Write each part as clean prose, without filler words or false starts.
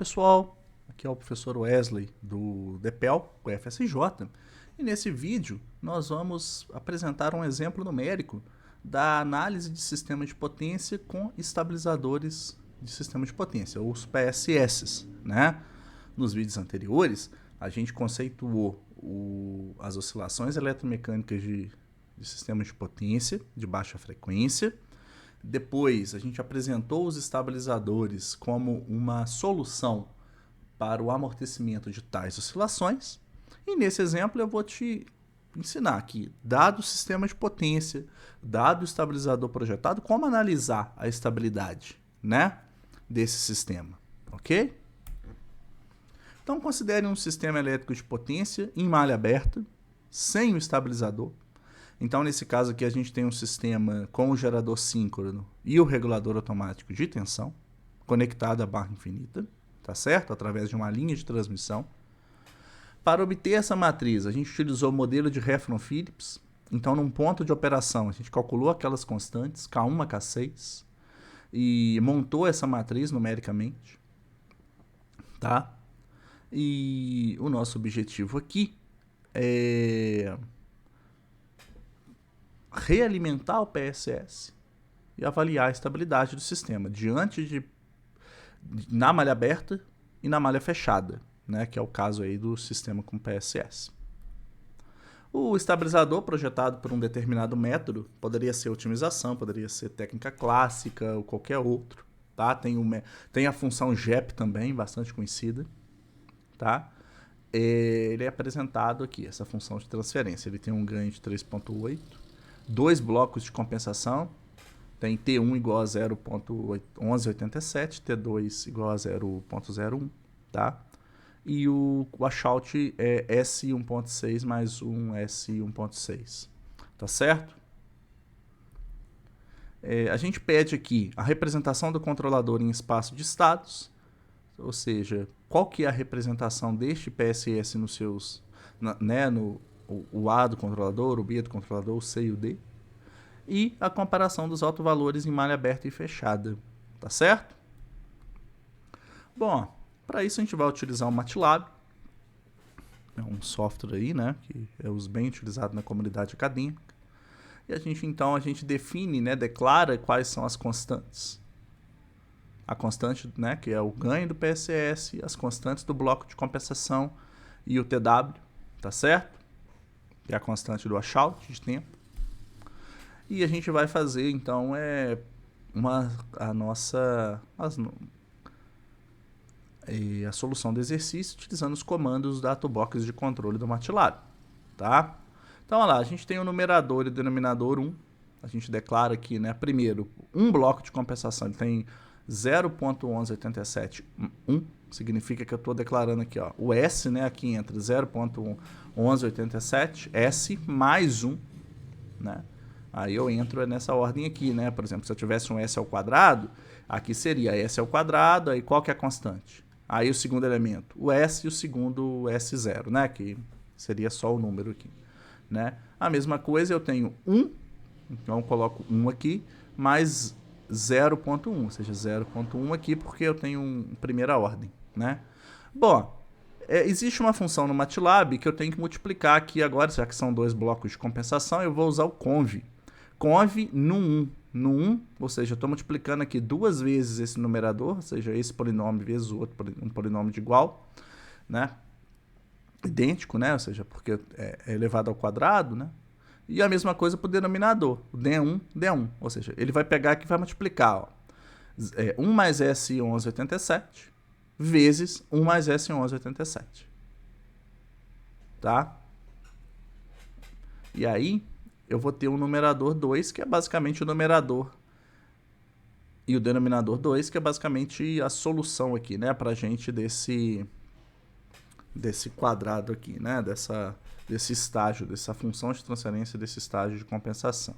pessoal, aqui é o professor Wesley do DEPEL, o FSJ, e nesse vídeo nós vamos apresentar um exemplo numérico da análise de sistema de potência com estabilizadores de sistema de potência, os PSS, né? Nos vídeos anteriores a gente conceituou as oscilações eletromecânicas de sistemas de potência de baixa frequência. Depois, a gente apresentou os estabilizadores como uma solução para o amortecimento de tais oscilações. E nesse exemplo eu vou te ensinar aqui, dado o sistema de potência, dado o estabilizador projetado, como analisar a estabilidade, né, desse sistema, ok? Então, considere um sistema elétrico de potência em malha aberta, sem o estabilizador. Então, nesse caso aqui, a gente tem um sistema com o gerador síncrono e o regulador automático de tensão, conectado à barra infinita, tá certo? Através de uma linha de transmissão. Para obter essa matriz, a gente utilizou o modelo de Refron-Phillips. Então, num ponto de operação, a gente calculou aquelas constantes, K1 a K6, e montou essa matriz numericamente, tá? E o nosso objetivo aqui é realimentar o PSS e avaliar a estabilidade do sistema na malha aberta e na malha fechada, né, que é o caso aí do sistema com PSS. O estabilizador projetado por um determinado método poderia ser otimização, poderia ser técnica clássica ou qualquer outro, tá? Tem a função JEP também, bastante conhecida, tá? Ele é apresentado aqui, essa função de transferência. Ele tem um ganho de 3,8, dois blocos de compensação, tem T1 igual a 0,1187, T2 igual a 0,01, tá? E o washout é S1.6 mais um S1.6, tá certo? A gente pede aqui a representação do controlador em espaço de estados, ou seja, qual que é a representação deste PSS nos seus, né, o A do controlador, o B do controlador, o C e o D, e a comparação dos autovalores em malha aberta e fechada, tá certo? Bom, para isso a gente vai utilizar o MATLAB, é um software aí, né, que é bem utilizado na comunidade acadêmica, e a gente define, né, declara quais são as constantes. A constante, né, que é o ganho do PSS, as constantes do bloco de compensação e o TW, tá certo? Que é a constante do washout de tempo. E a gente vai fazer, então, a solução do exercício utilizando os comandos da toolbox de controle do MATLAB, tá? Então, olha lá, a gente tem o numerador e o denominador 1. A gente declara aqui, né, primeiro, um bloco de compensação, ele tem 0.1187, significa que eu estou declarando aqui, ó, o S, né, aqui entre 0.1187, S mais 1, né? Aí eu entro nessa ordem aqui, né? Por exemplo, se eu tivesse um S ao quadrado, aqui seria S ao quadrado, aí qual que é a constante? Aí o segundo elemento, o S e o segundo S0, né? Que seria só o número aqui, né? A mesma coisa, eu tenho 1, então eu coloco 1 aqui, mais 0.1, ou seja, 0.1 aqui porque eu tenho primeira ordem, né? Bom, existe uma função no MATLAB que eu tenho que multiplicar aqui agora, já que são dois blocos de compensação, eu vou usar o conv. Conv no 1. No 1, ou seja, eu estou multiplicando aqui duas vezes esse numerador, ou seja, esse polinômio vezes o outro, um polinômio de igual, né? Idêntico, né? Ou seja, porque é elevado ao quadrado, né? E a mesma coisa para o denominador, o D1, D1. Ou seja, ele vai pegar aqui e vai multiplicar, ó, 1 mais S1187 vezes 1 mais S1187. Tá? E aí, eu vou ter um numerador 2, que é basicamente o numerador, e o denominador 2, que é basicamente a solução aqui, né, pra gente desse quadrado aqui, né, desse estágio, dessa função de transferência desse estágio de compensação.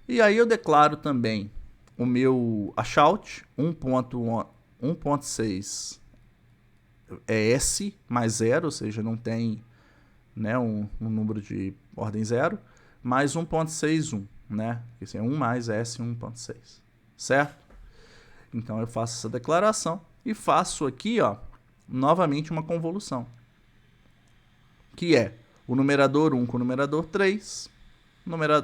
E aí eu declaro também o meu washout 1.6 é S mais 0, ou seja, não tem, né, um número de ordem 0, mais 1.61, né, que assim, é 1 mais S 1.6, certo? Então eu faço essa declaração e faço aqui, ó, novamente uma convolução, que é o numerador 1 com o numerador 3,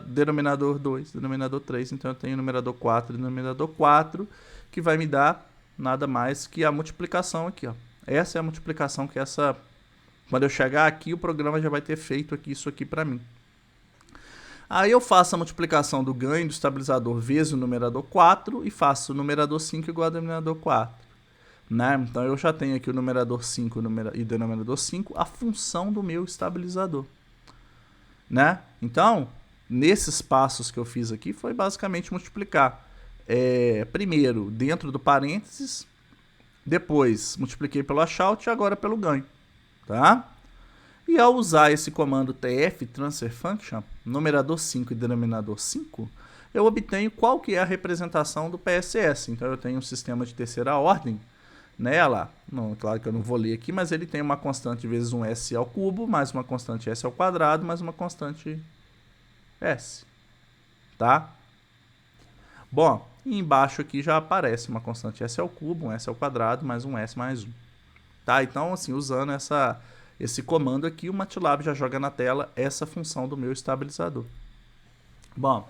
denominador 2, denominador 3, então eu tenho o numerador 4 e o denominador 4, que vai me dar nada mais que a multiplicação aqui, ó. Essa é a multiplicação que quando eu chegar aqui, o programa já vai ter feito aqui isso aqui para mim. Aí eu faço a multiplicação do ganho do estabilizador vezes o numerador 4 e faço o numerador 5 igual ao denominador 4. Né? Então eu já tenho aqui o numerador 5 e o denominador 5, a função do meu estabilizador. Né? Então, nesses passos que eu fiz aqui, foi basicamente multiplicar. Primeiro dentro do parênteses, depois multipliquei pelo washout e agora pelo ganho. Tá? E ao usar esse comando tf, transfer function, numerador 5 e denominador 5, eu obtenho qual que é a representação do PSS. Então eu tenho um sistema de terceira ordem, né, lá, não, claro que eu não vou ler aqui, mas ele tem uma constante vezes um s ao cubo, mais uma constante s ao quadrado, mais uma constante s. Tá? Bom, e embaixo aqui já aparece uma constante s ao cubo, um s ao quadrado, mais um s mais 1. Tá? Então, assim, usando esse comando aqui, o MATLAB já joga na tela essa função do meu estabilizador. Bom,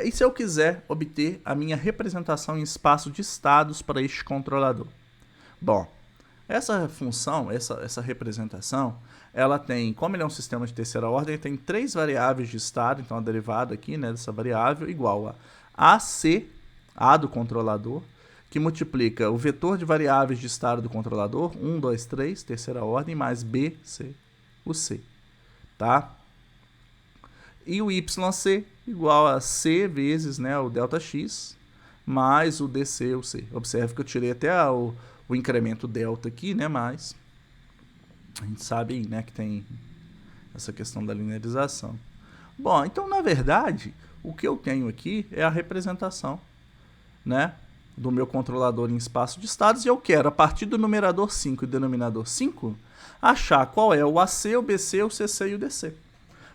e se eu quiser obter a minha representação em espaço de estados para este controlador? Bom, essa função, essa representação, ela tem, como ele é um sistema de terceira ordem, tem 3 variáveis de estado, então a derivada aqui, né, dessa variável igual a AC, A do controlador, que multiplica o vetor de variáveis de estado do controlador, 1, 2, 3, terceira ordem, mais B, C, o C, tá? E o YC igual a C vezes, né, o ΔX, mais o DC, o C. Observe que eu tirei até o incremento delta aqui, né, mas a gente sabe, né, que tem essa questão da linearização. Bom, então, na verdade, o que eu tenho aqui é a representação, né, do meu controlador em espaço de estados, e eu quero, a partir do numerador 5 e denominador 5, achar qual é o AC, o BC, o CC e o DC.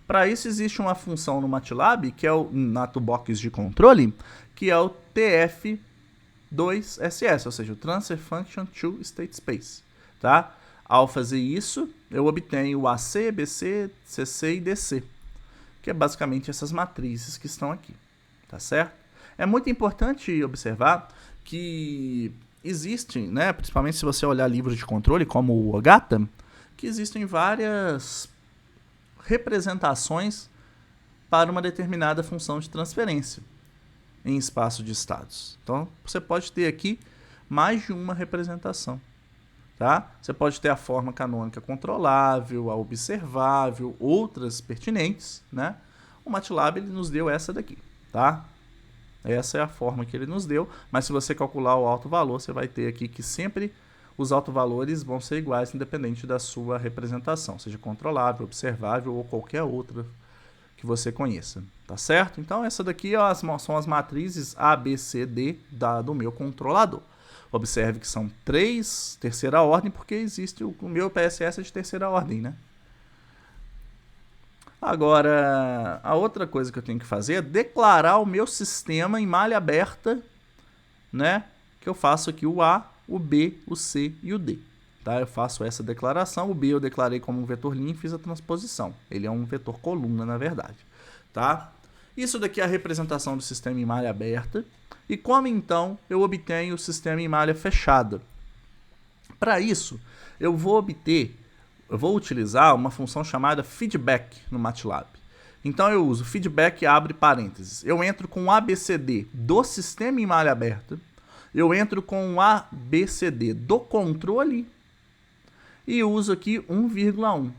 Para isso existe uma função no MATLAB, que é na toolbox de controle, que é o TF2SS, ou seja, o Transfer Function to State Space. Tá? Ao fazer isso, eu obtenho o AC, BC, CC e DC, que é basicamente essas matrizes que estão aqui. Tá certo? É muito importante observar que existem, né, principalmente se você olhar livros de controle, como o OGATA, que existem várias representações para uma determinada função de transferência em espaço de estados. Então, você pode ter aqui mais de uma representação. Tá? Você pode ter a forma canônica controlável, a observável, outras pertinentes. Né? O MATLAB ele nos deu essa daqui. Tá? Essa é a forma que ele nos deu, mas se você calcular o alto valor, você vai ter aqui que sempre os autovalores vão ser iguais, independente da sua representação, seja controlável, observável ou qualquer outra que você conheça, tá certo? Então, essa daqui são as matrizes A, B, C, D do meu controlador. Observe que são 3 terceira ordem, porque existe o meu PSS de terceira ordem, né? Agora, a outra coisa que eu tenho que fazer é declarar o meu sistema em malha aberta, né? Que eu faço aqui o A, o B, o C e o D. Tá? Eu faço essa declaração. O B eu declarei como um vetor linha e fiz a transposição. Ele é um vetor coluna, na verdade. Tá? Isso daqui é a representação do sistema em malha aberta. E como então eu obtenho o sistema em malha fechada? Para isso, eu vou utilizar uma função chamada feedback no MATLAB. Então eu uso feedback abre parênteses. Eu entro com o ABCD do sistema em malha aberta. Eu entro com o ABCD do controle e uso aqui 1,1.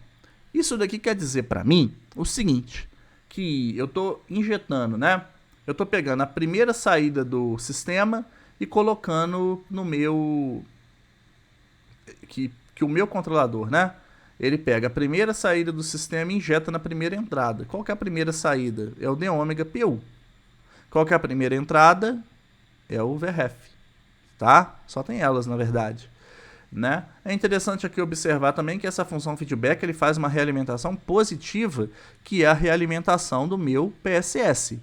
Isso daqui quer dizer para mim o seguinte, que eu estou injetando, né? Eu estou pegando a primeira saída do sistema e colocando no meu... que o meu controlador, né? Ele pega a primeira saída do sistema e injeta na primeira entrada. Qual que é a primeira saída? É o dômega PU. Qual que é a primeira entrada? É o VREF. Tá? Só tem elas, na verdade. Né? É interessante aqui observar também que essa função feedback ele faz uma realimentação positiva, que é a realimentação do meu PSS.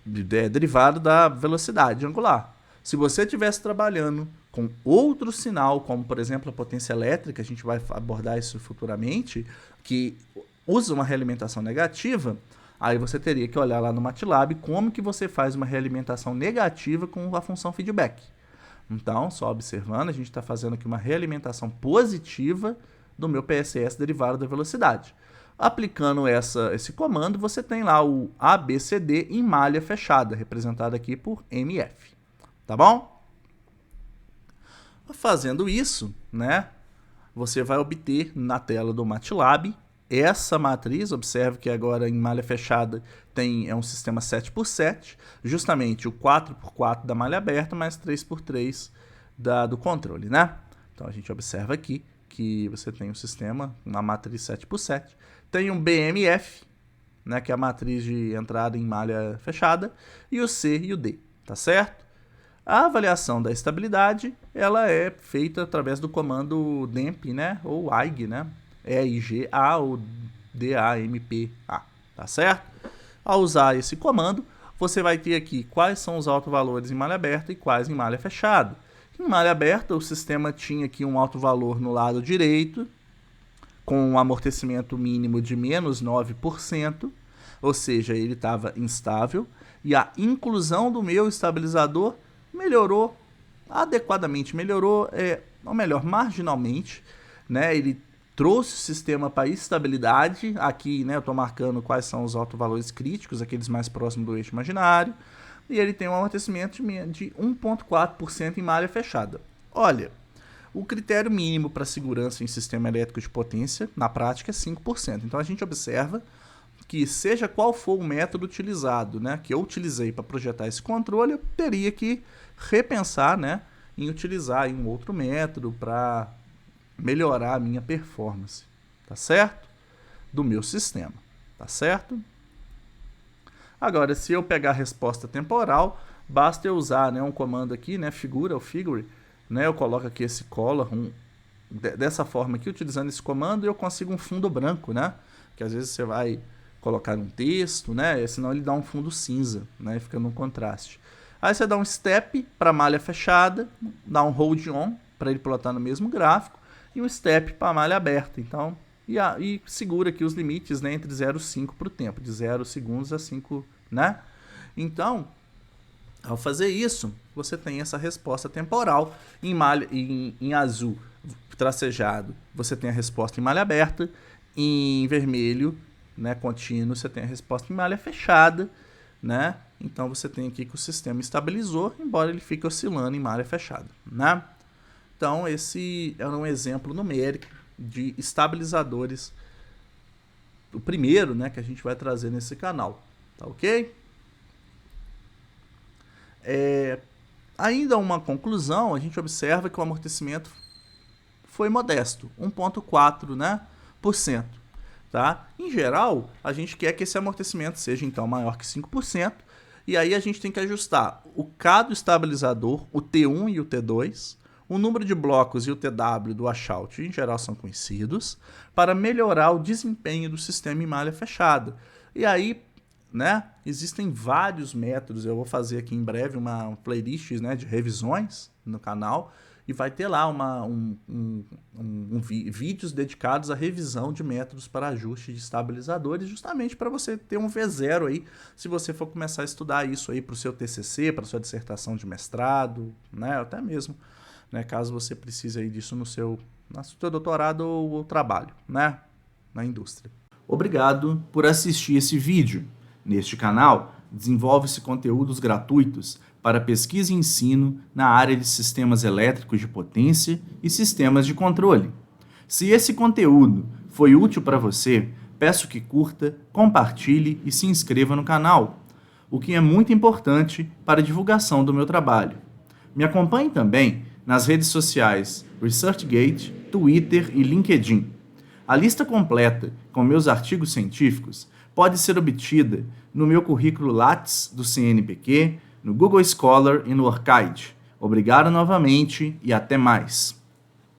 derivado da velocidade angular. Se você estivesse trabalhando com outro sinal, como por exemplo a potência elétrica, a gente vai abordar isso futuramente, que usa uma realimentação negativa, aí você teria que olhar lá no MATLAB como que você faz uma realimentação negativa com a função feedback. Então, só observando, a gente está fazendo aqui uma realimentação positiva do meu PSS derivado da velocidade. Aplicando esse comando, você tem lá o ABCD em malha fechada, representado aqui por MF. Tá bom? Fazendo isso, né, você vai obter na tela do MATLAB essa matriz. Observe que agora em malha fechada é um sistema 7x7, justamente o 4x4 da malha aberta mais 3x3 do controle, né? Então a gente observa aqui que você tem um sistema, uma matriz 7x7, tem um BMF, né, que é a matriz de entrada em malha fechada, e o C e o D, tá certo? A avaliação da estabilidade, ela é feita através do comando DEMP, né, ou AIG, né, EIGA ou DAMPA, tá certo? Ao usar esse comando, você vai ter aqui quais são os autovalores em malha aberta e quais em malha fechada. Em malha aberta, o sistema tinha aqui um autovalor no lado direito, com um amortecimento mínimo de menos 9%, ou seja, ele estava instável, e a inclusão do meu estabilizador melhorou adequadamente, ou melhor, marginalmente, né? Ele trouxe o sistema para estabilidade. Aqui, né, eu estou marcando quais são os autovalores críticos, aqueles mais próximos do eixo imaginário, e ele tem um amortecimento de 1,4% em malha fechada. Olha, o critério mínimo para segurança em sistema elétrico de potência, na prática, é 5%. Então a gente observa que, seja qual for o método utilizado, né, que eu utilizei para projetar esse controle, eu teria que repensar, né, em utilizar um outro método para melhorar a minha performance, tá certo? Do meu sistema, tá certo? Agora, se eu pegar a resposta temporal, basta eu usar, né, um comando aqui, né, figure, né, eu coloco aqui esse color, dessa forma aqui, utilizando esse comando, eu consigo um fundo branco, né, que às vezes você vai colocar um texto, né, senão ele dá um fundo cinza, né, fica no contraste. Aí você dá um step para malha fechada, dá um hold on para ele plotar no mesmo gráfico, e um step para malha aberta. Então, e segura aqui os limites, né, entre 0 e 5 para o tempo, de 0 segundos a 5, né? Então, ao fazer isso, você tem essa resposta temporal. Em azul tracejado, você tem a resposta em malha aberta. Em vermelho, né, contínuo, você tem a resposta em malha fechada, né? Então você tem aqui que o sistema estabilizou, embora ele fique oscilando em malha fechada, né? Então esse é um exemplo numérico de estabilizadores, o primeiro, né, que a gente vai trazer nesse canal, tá ok? Ainda uma conclusão, a gente observa que o amortecimento foi modesto, 1,4%, né, tá? Em geral, a gente quer que esse amortecimento seja então maior que 5%, e aí a gente tem que ajustar o K do estabilizador, o T1 e o T2, o número de blocos e o TW do washout, em geral, são conhecidos, para melhorar o desempenho do sistema em malha fechada. E aí, né, existem vários métodos. Eu vou fazer aqui em breve uma playlist, né, de revisões no canal, e vai ter lá vídeos dedicados à revisão de métodos para ajuste de estabilizadores, justamente para você ter um V0 aí, se você for começar a estudar isso aí para o seu TCC, para a sua dissertação de mestrado, né, até mesmo, né, caso você precise aí disso no seu doutorado ou trabalho, né, na indústria. Obrigado por assistir esse vídeo. Neste canal, desenvolve-se conteúdos gratuitos para pesquisa e ensino na área de sistemas elétricos de potência e sistemas de controle. Se esse conteúdo foi útil para você, peço que curta, compartilhe e se inscreva no canal, o que é muito importante para a divulgação do meu trabalho. Me acompanhe também nas redes sociais ResearchGate, Twitter e LinkedIn. A lista completa com meus artigos científicos pode ser obtida no meu currículo Lattes do CNPq, no Google Scholar e no Orchid. Obrigado novamente e até mais!